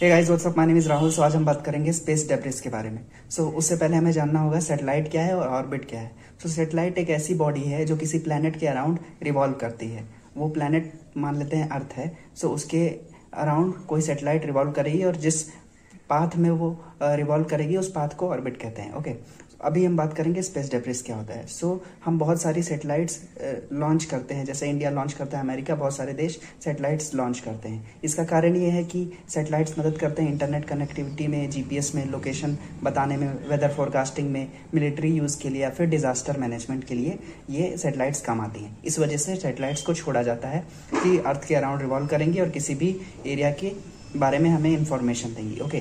Hey guys, what's up, my name is Rahul. So आज हम बात करेंगे स्पेस डेब्रिस के बारे में। उससे पहले हमें जानना होगा सैटेलाइट क्या है और ऑर्बिट क्या है। सैटेलाइट एक ऐसी बॉडी है जो किसी प्लैनेट के अराउंड रिवॉल्व करती है। वो प्लैनेट मान लेते हैं अर्थ है, उसके अराउंड कोई सैटेलाइट रिवॉल्व करेगी और जिस पाथ में वो रिवॉल्व करेगी उस पाथ को ऑर्बिट कहते हैं। ओके, अभी हम बात करेंगे स्पेस डेब्रिस क्या होता है। हम बहुत सारी सैटेलाइट्स लॉन्च करते हैं, जैसे इंडिया लॉन्च करता है, अमेरिका, बहुत सारे देश सैटेलाइट्स लॉन्च करते हैं। इसका कारण ये है कि सैटेलाइट्स मदद करते हैं इंटरनेट कनेक्टिविटी में, जीपीएस में, लोकेशन बताने में, वेदर फोरकास्टिंग में, मिलिट्री यूज़ के लिए या फिर डिजास्टर मैनेजमेंट के लिए ये सैटेलाइट्स काम आती हैं। इस वजह से सैटेलाइट्स को छोड़ा जाता है कि अर्थ के अराउंड रिवॉल्व करेंगी और किसी भी एरिया के बारे में हमें इंफॉर्मेशन देंगी। ओके,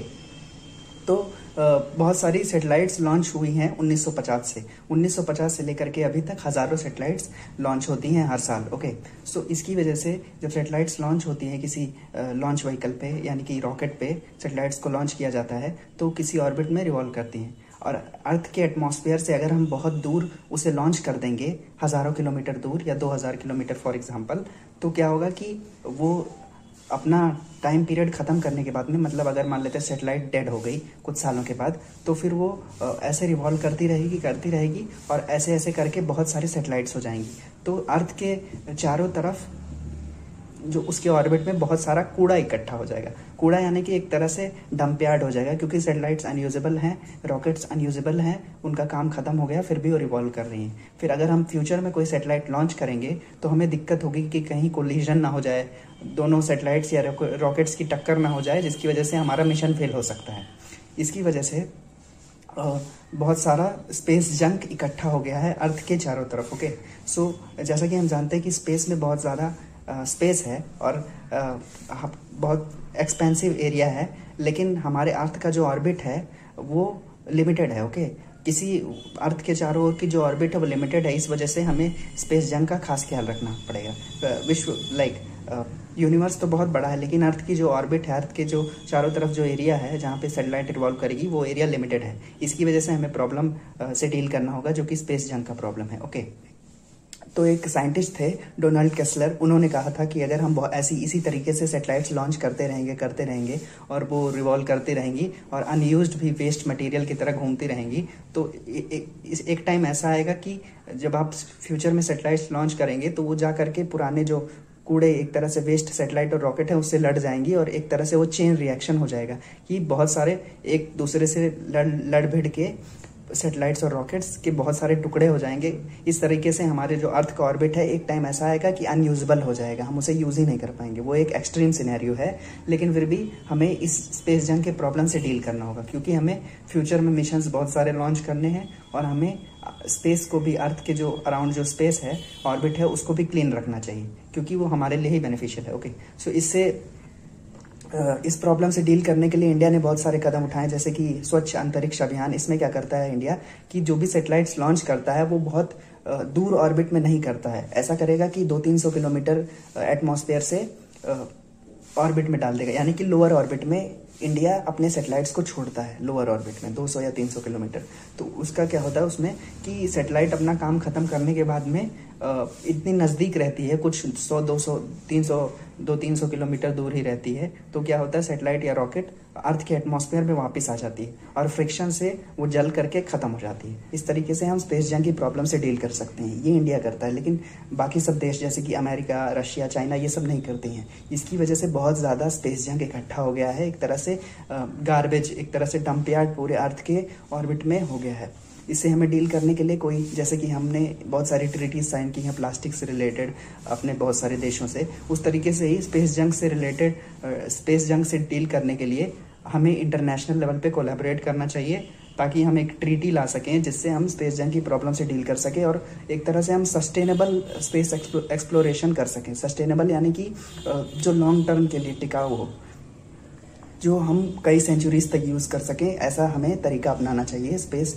तो बहुत सारी सैटेलाइट्स लॉन्च हुई हैं 1950 से लेकर के अभी तक हज़ारों सैटेलाइट्स लॉन्च होती हैं हर साल। ओके, इसकी वजह से जब सैटेलाइट्स लॉन्च होती हैं किसी लॉन्च व्हीकल पे, यानी कि रॉकेट पे सैटेलाइट्स को लॉन्च किया जाता है, तो किसी ऑर्बिट में रिवॉल्व करती हैं। और अर्थ के एटमॉस्फेयर से अगर हम बहुत दूर उसे लॉन्च कर देंगे, हज़ारों किलोमीटर दूर या 2000 किलोमीटर फॉर एग्जाम्पल, तो क्या होगा कि वो अपना टाइम पीरियड ख़त्म करने के बाद में, मतलब अगर मान लेते हैं सैटेलाइट डेड हो गई कुछ सालों के बाद, तो फिर वो ऐसे रिवॉल्व करती रहेगी और ऐसे ऐसे करके बहुत सारी सैटेलाइट्स हो जाएंगी। तो अर्थ के चारों तरफ जो उसके ऑर्बिट में बहुत सारा कूड़ा इकट्ठा हो जाएगा। कूड़ा यानी कि एक तरह से डंप यार्ड हो जाएगा, क्योंकि सैटेलाइट्स अनयूजेबल हैं, रॉकेट्स अनयूजेबल हैं, उनका काम खत्म हो गया, फिर भी वो रिवॉल्व कर रही हैं। फिर अगर हम फ्यूचर में कोई सैटेलाइट लॉन्च करेंगे तो हमें दिक्कत होगी कि कहीं कोलिजन ना हो जाए, दोनों सैटेलाइट्स या रॉकेट्स की टक्कर ना हो जाए, जिसकी वजह से हमारा मिशन फेल हो सकता है। इसकी वजह से बहुत सारा स्पेस जंक इकट्ठा हो गया है अर्थ के चारों तरफ। ओके, जैसा कि हम जानते हैं कि स्पेस में बहुत ज़्यादा स्पेस है और बहुत एक्सपेंसिव एरिया है, लेकिन हमारे अर्थ का जो ऑर्बिट है वो लिमिटेड है। ओके, किसी अर्थ के चारों ओर की जो ऑर्बिट है वो लिमिटेड है। इस वजह से हमें स्पेस जंग का खास ख्याल रखना पड़ेगा। विश्व यूनिवर्स तो बहुत बड़ा है, लेकिन अर्थ की जो ऑर्बिट है, अर्थ के जो चारों तरफ जो एरिया है जहाँ पे सैटेलाइट रिवॉल्व करेगी, वो एरिया लिमिटेड है। इसकी वजह से हमें प्रॉब्लम से डील करना होगा, जो कि स्पेस जंग का प्रॉब्लम है। ओके, तो एक साइंटिस्ट थे डोनाल्ड केस्लर, उन्होंने कहा था कि अगर हम इसी तरीके से सैटेलाइट्स लॉन्च करते रहेंगे और वो रिवॉल्व करती रहेंगी और अनयूज्ड भी वेस्ट मटेरियल की तरह घूमती रहेंगी, तो एक टाइम ऐसा आएगा कि जब आप फ्यूचर में सैटेलाइट्स लॉन्च करेंगे तो वो जा करके पुराने जो कूड़े, एक तरह से वेस्ट सैटेलाइट और रॉकेट है, उससे लड़ जाएंगी और एक तरह से वो चेन रिएक्शन हो जाएगा कि बहुत सारे एक दूसरे से लड़ भिड़ के सैटेलाइट्स और रॉकेट्स के बहुत सारे टुकड़े हो जाएंगे। इस तरीके से हमारे जो अर्थ का ऑर्बिट है एक टाइम ऐसा आएगा कि अनयूजेबल हो जाएगा, हम उसे यूज ही नहीं कर पाएंगे। वो एक एक्सट्रीम सिनेरियो है, लेकिन फिर भी हमें इस स्पेस जंग के प्रॉब्लम से डील करना होगा, क्योंकि हमें फ्यूचर में मिशंस बहुत सारे लॉन्च करने हैं और हमें स्पेस को भी, अर्थ के जो अराउंड जो स्पेस है, ऑर्बिट है, उसको भी क्लीन रखना चाहिए, क्योंकि वो हमारे लिए ही बेनिफिशियल है। ओके, इस प्रॉब्लम से डील करने के लिए इंडिया ने बहुत सारे कदम उठाए, जैसे कि स्वच्छ अंतरिक्ष अभियान। इसमें क्या करता है इंडिया कि जो भी सैटेलाइट्स लॉन्च करता है वो बहुत दूर ऑर्बिट में नहीं करता है। ऐसा करेगा कि 200-300 किलोमीटर एटमॉस्फेयर से ऑर्बिट में डाल देगा, यानी कि लोअर ऑर्बिट में इंडिया अपने सैटेलाइट्स को छोड़ता है। लोअर ऑर्बिट में 200 या 300 किलोमीटर, तो उसका क्या होता है उसमें कि सैटेलाइट अपना काम खत्म करने के बाद में इतनी नज़दीक रहती है, कुछ 100, 200, 300 किलोमीटर दूर ही रहती है, तो क्या होता है सैटेलाइट या रॉकेट अर्थ के एटमॉस्फेयर में वापस आ जाती है और फ्रिक्शन से वो जल करके ख़त्म हो जाती है। इस तरीके से हम स्पेस जंग की प्रॉब्लम से डील कर सकते हैं। ये इंडिया करता है, लेकिन बाकी सब देश जैसे कि अमेरिका, रशिया, चाइना, ये सब नहीं करते हैं। इसकी वजह से बहुत ज़्यादा स्पेस जंग इकट्ठा हो गया है, एक तरह से गार्बेज, एक तरह से डंप यार्ड पूरे अर्थ के ऑर्बिट में हो गया है। इससे हमें डील करने के लिए कोई, जैसे कि हमने बहुत सारी ट्रीटीज साइन की हैं प्लास्टिक से रिलेटेड अपने बहुत सारे देशों से, उस तरीके से ही स्पेस जंग से रिलेटेड, स्पेस जंग से डील करने के लिए हमें इंटरनेशनल लेवल पे कोलैबोरेट करना चाहिए, ताकि हम एक ट्रीटी ला सकें जिससे हम स्पेस जंग की प्रॉब्लम से डील कर सकें और एक तरह से हम सस्टेनेबल स्पेस एक्सप्लोरेशन कर सकें। सस्टेनेबल यानी कि जो लॉन्ग टर्म के लिए टिकाऊ हो, जो हम कई सेंचुरीज तक यूज़ कर सकें, ऐसा हमें तरीका अपनाना चाहिए स्पेस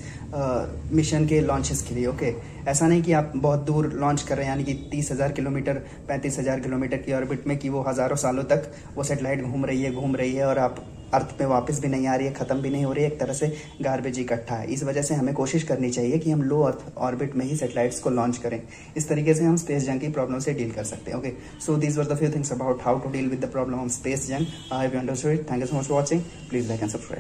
मिशन के लॉन्चेस के लिए। ओके, ऐसा नहीं कि आप बहुत दूर लॉन्च कर रहे हैं, यानी कि 30,000 किलोमीटर, 35,000 किलोमीटर की ऑर्बिट में, कि वो हज़ारों सालों तक वो सैटेलाइट घूम रही है और आप अर्थ पे वापस भी नहीं आ रही है, ख़त्म भी नहीं हो रही है, एक तरह से गार्बेज इकट्ठा है। इस वजह से हमें कोशिश करनी चाहिए कि हम लो अर्थ ऑर्बिट में ही सैटेलाइट्स को लॉन्च करें। इस तरीके से हम स्पेस जंक की प्रॉब्लम से डील कर सकते हैं। Okay, so these were the few things about how to deal with the problem of space junk. I have understood it. Thank you so much for watching. Please like and subscribe.